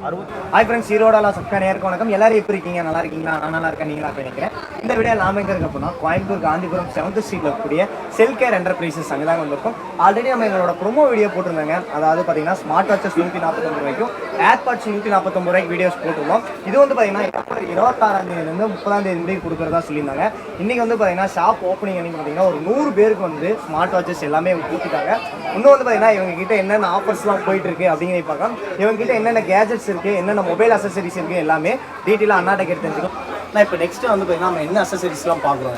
Hi friends, ஈரோடால subscribe நேருக்கு வணக்கம். எல்லாரும் எப்படி இருக்கீங்க? நல்லா இருக்கீங்களா? நான் நல்லா இருக்கேன். நீங்களா நினைக்கிறேன். இந்த வீடியோ நாம எங்க இருக்க போனா கோயம்புத்தூர் காந்திபுரம் 7th ஸ்ட்ரீட்ல இருக்கக்கூடிய செல் கேர் என்டர்பிரைசஸ் அங்கே தான் வந்திருக்கோம். ஆல்ரெடி நம்ம எங்களோட ப்ரோமோ வீடியோ போட்டிருந்தாங்க. அதாவது பார்த்தீங்கன்னா ஸ்மார்ட் வாட்சஸ் 149 ரூபாய்க்கும் ஏர்பாட்ஸ் 149 ரூபாய்க்கு வீடியோஸ் போட்டிருந்தோம். இது வந்து பார்த்தீங்கன்னா 26ஆம் தேதியிலேருந்து 30ஆம் தேதி முடிவு கொடுக்குறதா சொல்லியிருந்தாங்க. இன்னைக்கு வந்து பார்த்தீங்கன்னா ஷாப் ஓப்பனிங் அன்னைக்கு பார்த்தீங்கன்னா ஒரு 100 பேருக்கு வந்து ஸ்மார்ட் வாட்சஸ் எல்லாமே இவங்க கொடுத்துட்டாங்க. இன்னும் வந்து பார்த்தீங்கன்னா இவங்க கிட்ட என்னென்ன ஆஃபர்ஸ்லாம் போயிட்டு இருக்கு அப்படிங்கிறத பார்க்கலாம். இவங்க கிட்ட என்னென்ன கேஜெட்ஸ் இருக்கு, என்னென்ன மொபைல் அசசரிஸ் இருக்குது, எல்லாமே டீட்டெயிலாக அண்ணாட்ட கேட்டு தெரிஞ்சுக்கணும். நான் இப்போ நெக்ஸ்ட்டு வந்து பார்த்தீங்கன்னா நம்ம என்ன அசசரிஸ்லாம் பார்க்குறோம்.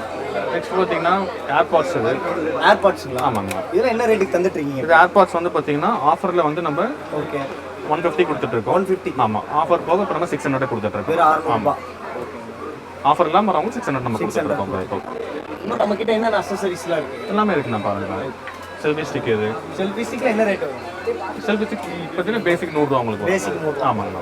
நெக்ஸ்ட் பார்த்தீங்கன்னா ஏர்பாட்ஸ். இது ஏர்பாட்ஸுங்களா? ஆமாங்க. இதெல்லாம் என்ன ரேட்டுக்கு தந்துட்டு இருக்கீங்க? இது ஏர்பாட்ஸ் வந்து பார்த்தீங்கன்னா ஆஃபரில் வந்து நம்ம ஓகே 150 கொடுத்துட்ருக்கோம். 150. ஆமாம், ஆஃபர் போக இப்போ நம்ம 600 கொடுத்துட்ருக்கோம். ஆமாம், ஆஃபர் இல்லாமல் வரவங்க 600 நம்ம கொடுத்துட்ருக்கோம். இன்னும் நம்ம கிட்ட என்னென்ன அசசரிஸ்லாம் இருக்குது? எல்லாமே இருக்குண்ணா பாருங்க. Selfie stick. இது செல்ஃபி ஸ்டிக்கில் என்ன ரேட் வரும்? செல்ஃபி ஸ்டிக் பார்த்தீங்கன்னா பேசிக் 100 ரூபா உங்களுக்கு. பேசிக் 100. ஆமாங்க.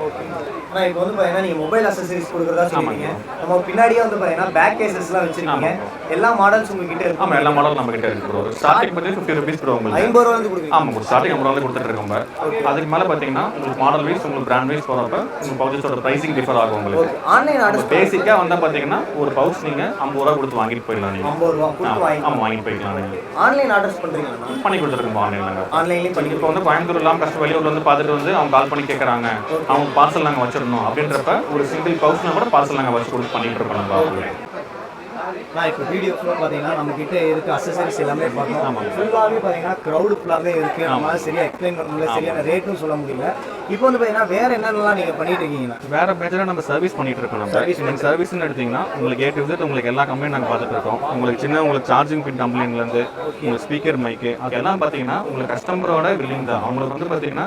ஆனால் இப்போ வந்து பார்த்தீங்கன்னா நீங்கள் மொபைல் அசசரிஸ் கொடுக்குறதா சொல்லுவீங்க. நம்ம பின்னாடியே வந்து பார்த்தீங்கன்னா பேக் கேசஸ்லாம் வச்சிருக்கீங்க. எல்லா மாடல்ஸ் உங்ககிட்ட இருக்கு? ஆமாம், எல்லா மாடலும் நம்ம கிட்ட இருக்கு. ஒரு ஸ்டார்டிங் பார்த்தீங்கன்னா 50 rupees ப்ரோ உங்களுக்கு. 50 ரூபா வந்து கொடுக்குறீங்க? ஆமாம், ஒரு ஸ்டார்டிங் 50 ரூபா கொடுத்துட்ருக்கோம். அதுக்கு மேலே பார்த்தீங்கன்னா உங்களுக்கு மாடல் வைஸ் உங்களுக்கு பிராண்ட் வைஸ் போகிறப்ப உங்கள் பவுச்சஸோட ப்ரைஸிங் டிஃபர் ஆகும் உங்களுக்கு. ஆன்லைன் ஆர்டர் பேசிக்காக வந்தால் பார்த்தீங்கன்னா ஒரு பவுச் நீங்கள் 50 ரூபா கொடுத்து வாங்கிட்டு போயிடலாம். நீங்கள் 50 ரூபா கொடுத்து வாங்கிட்டு போயிடலாம். நீங்கள் ஆன்லைன் ஆர்டர்ஸ் பண்ணுறீங்களா? பண்ணி கொடுத்துருக்கோம் ஆன்லைனில். ஆன்லைன்லேயும் பண்ணி. இப்போ வந்து கோயம்புத்தூர் இல்லாமல் கஷ்டம் வெளியூர்ல வந்து பார்த்துட்டு வந்து அவங்க கால் பண்ணி கேட்குறாங்க, அவங்க பார்சல் நாங்கள் வச்சிடணும் அப்படின்றப்ப ஒரு சிங்கிள் பவுச்னா கூட பார்சல் நாங்கள் வச்சு கொடுத்து பண்ணிட்டு இருக்கோம். நான் இப்போ வீடியோ ஃபுல்லாக பார்த்தீங்கன்னா நம்மக்கிட்ட இருக்க அசசரிஸ் எல்லாமே பார்க்கணும். ஆமாம், ஃபுல்லாகவே பார்த்தீங்கன்னா க்ரௌடு ஃபுல்லாகவே இருக்குது. நம்மளால் சரியாக எக்ஸ்பிளைன் பண்ண முடியல, சரியான ரேட்டும் சொல்ல முடியல. இப்போ வந்து பார்த்தீங்கன்னா வேறு என்னென்னலாம் நீங்கள் பண்ணிட்டு இருக்கீங்கன்னா? வேறு மேஜராக நம்ம சர்வீஸ் பண்ணிட்டு இருக்கோம். நம்ம நீங்கள் சர்வீஸ்ன்னு எடுத்தீங்கன்னா உங்களுக்கு A to Z உங்களுக்கு எல்லா கம்பெனியும் நாங்கள் பார்த்துட்டு இருக்கோம். உங்களுக்கு சார்ஜிங் பின் கம்ப்ளைண்ட்லேருந்து உங்களுக்கு ஸ்பீக்கர் மைக்கு அதெல்லாம் பார்த்தீங்கன்னா உங்களுக்கு கஸ்டமரோட வில்லிங் தான். அவங்களுக்கு வந்து பார்த்தீங்கன்னா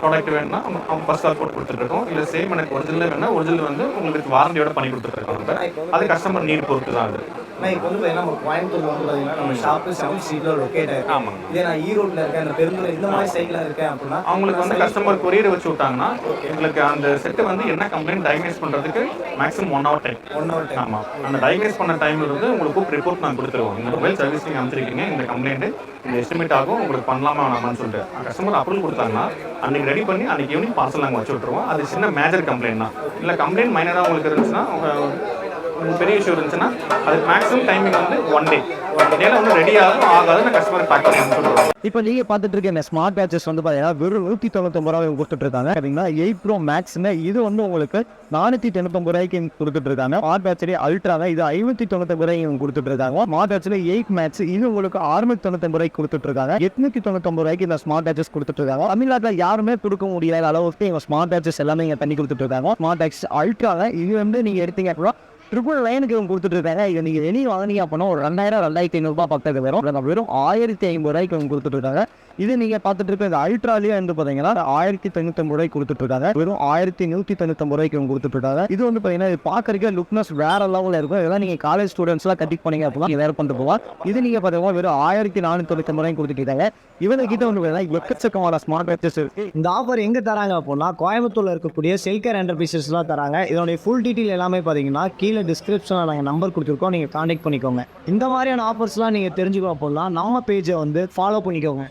ப்ராடக்ட் வேணும்னா அவங்க ஃபர்ஸ்ட் கால் போட்டு கொடுத்துருக்கோம். இல்லை சேம் எனக்கு ஒரிஜினல் வேணும்னா ஒரிஜினல் வந்து உங்களுக்கு வாரண்டியோட பண்ணி கொடுத்துருக்கோம். அது கஸ்டமர் நீட் பொறுத்து தான். அது நான் இப்போ வந்து பார்த்தீங்கன்னா நம்ம கோயம்புத்தூர் வந்து பார்த்தீங்கன்னா நம்ம ஷாப்பு 7th ஸ்ட்ரீட்ல லொக்கேட் ஆகிருக்கு. ஆமாங்க. இதே நான் ஈரோட்டில் இருக்கேன், அந்த பெருந்துறை இந்த மாதிரி சைடில் இருக்கேன் அப்படின்னா அவங்களுக்கு வந்து கஸ்டமர் கொரியர் வச்சு விட்டாங்கன்னா உங்களுக்கு அந்த செட்டு வந்து என்ன கம்ப்ளைண்ட் டயக்னைஸ் பண்ணுறதுக்கு maximum 1 hour time. 1 hour time. ஆமாம், அந்த டயக்னைஸ் பண்ண டைம்ல இருந்து உங்களுக்கு ரிப்போர்ட் நாங்கள் கொடுத்துருவோம். இந்த மொபைல் சர்வீஸ் நீங்கள் அமைச்சிருக்கீங்க, இந்த கம்ப்ளைண்ட் இந்த எஸ்டிமேட் ஆகும், உங்களுக்கு பண்ணலாமா வேணாமான்னு சொல்லிட்டு கஸ்டமர் அப்ரூவல் கொடுத்தாங்கன்னா அன்றைக்கி ரெடி பண்ணி அன்றைக்கி ஈவினிங் பார்சல் நாங்கள் வச்சு விட்ருவோம். அது சின்ன மேஜர் கம்ப்ளைண்ட் தான். இல்லை கம்ப்ளைண்ட் மைனராக உங்களுக்கு இருந்துச்சுன்னா பெரிய இஷ்யூ இருந்துச்சுன்னா அதுக்கு மேக்ஸிமம் டைமிங் வந்து 1 day. ஒன்று ரெடி ஆகாதுன்னு கஸ்டமர் பேக் பண்ணி சொல்லுவாங்க. இப்போ நீங்கள் பார்த்துட்டு இருக்க இந்த ஸ்மார்ட் வாட்சஸ் வந்து பார்த்தீங்கன்னா வெறும் 199 ரூபாய் கொடுத்துட்டு இருக்காங்க. சரிங்களா? 8 Pro Maxன்னு இது வந்து உங்களுக்கு 499 ரூபாய்க்கு கொடுத்துட்டு இருக்காங்க. ஸ்மார்ட் வாட்ச்லேயே அல்ட்ராவை இது 599 ரூபாய்க்கு கொடுத்துட்டு இருக்காங்க. ஸ்மார்ட் வாட்ச்ல 8 Max இது உங்களுக்கு 699 ரூபாய்க்கு கொடுத்துட்டு இருக்காங்க. 899 ரூபாய்க்கு இந்த ஸ்மார்ட் வாட்சஸ் கொடுத்துட்டு இருக்காங்க. தமிழ்நாட்டில் யாருமே கொடுக்க முடியாத அளவுக்கு இவங்க ஸ்மார்ட் வாட்சஸ் எல்லாமே இங்கே பண்ணி கொடுத்துட்டு இருக்காங்க. ஸ்மார்ட் வாட்ச் அல்ட்ராவை இது வந்து நீங்கள் எடுத்தீங்க அப்படின்னா 999 இவங்க கொடுத்துட்டு இருக்காங்க. இதை நீங்கள் வெளியே வாங்கினீங்க அப்படின்னா ஒரு 2000 2500 ரூபாய் பக்கத்துக்கு வரும். வெறும் 1050 ரூபாய்க்கு இவங்க கொடுத்துட்டு இருக்காங்க. இது நீங்கள் பார்த்துட்டு இருக்க இந்த அல்ட்ராலேயே வந்து பார்த்தீங்கன்னா 1099 ரூபாய்க்கு கொடுத்துட்டு இருக்காங்க. வெறும் 1199 ரூபாய்க்கு இவங்க கொடுத்துட்டு இருக்காங்க. இது வந்து பார்த்தீங்கன்னா இது பார்க்கறதுக்கு லுக்னஸ் வேற லெவலில் இருக்கும். இதெல்லாம் நீங்கள் காலேஜ் ஸ்டூடெண்ட்ஸ்லாம் கட்டிக் பண்ணீங்க அப்படின்னா வேறு பண்ணிட்டு போகலாம். இது நீங்கள் பார்த்தீங்கன்னா வெறும் 1499 ரூபாய்க்கு கொடுத்துட்டு இருக்காங்க. இவங்க கிட்ட வந்து எக்கச்சக்கமான ஸ்மார்ட் வாட்சஸ் இருக்கு. இந்த ஆஃபர் எங்கே தராங்க அப்படின்னா கோயம்புத்தூர்ல இருக்கக்கூடிய செல் கேர் என்டர்பிரைசஸ்லாம் தராங்க. இதனுடைய ஃபுல் டீட்டெயில் எல்லாமே பார்த்தீங்கன்னா கீழே டிஸ்கிரிப்ஷனில் நாங்கள் நம்பர் கொடுத்துருக்கோம், நீங்கள் கான்டாக்ட் பண்ணிக்கோங்க. இந்த மாதிரியான ஆஃபர்ஸ்லாம் நீங்கள் தெரிஞ்சுக்கோ அப்படின்னா நம்ம பேஜை வந்து ஃபாலோ பண்ணிக்கோங்க.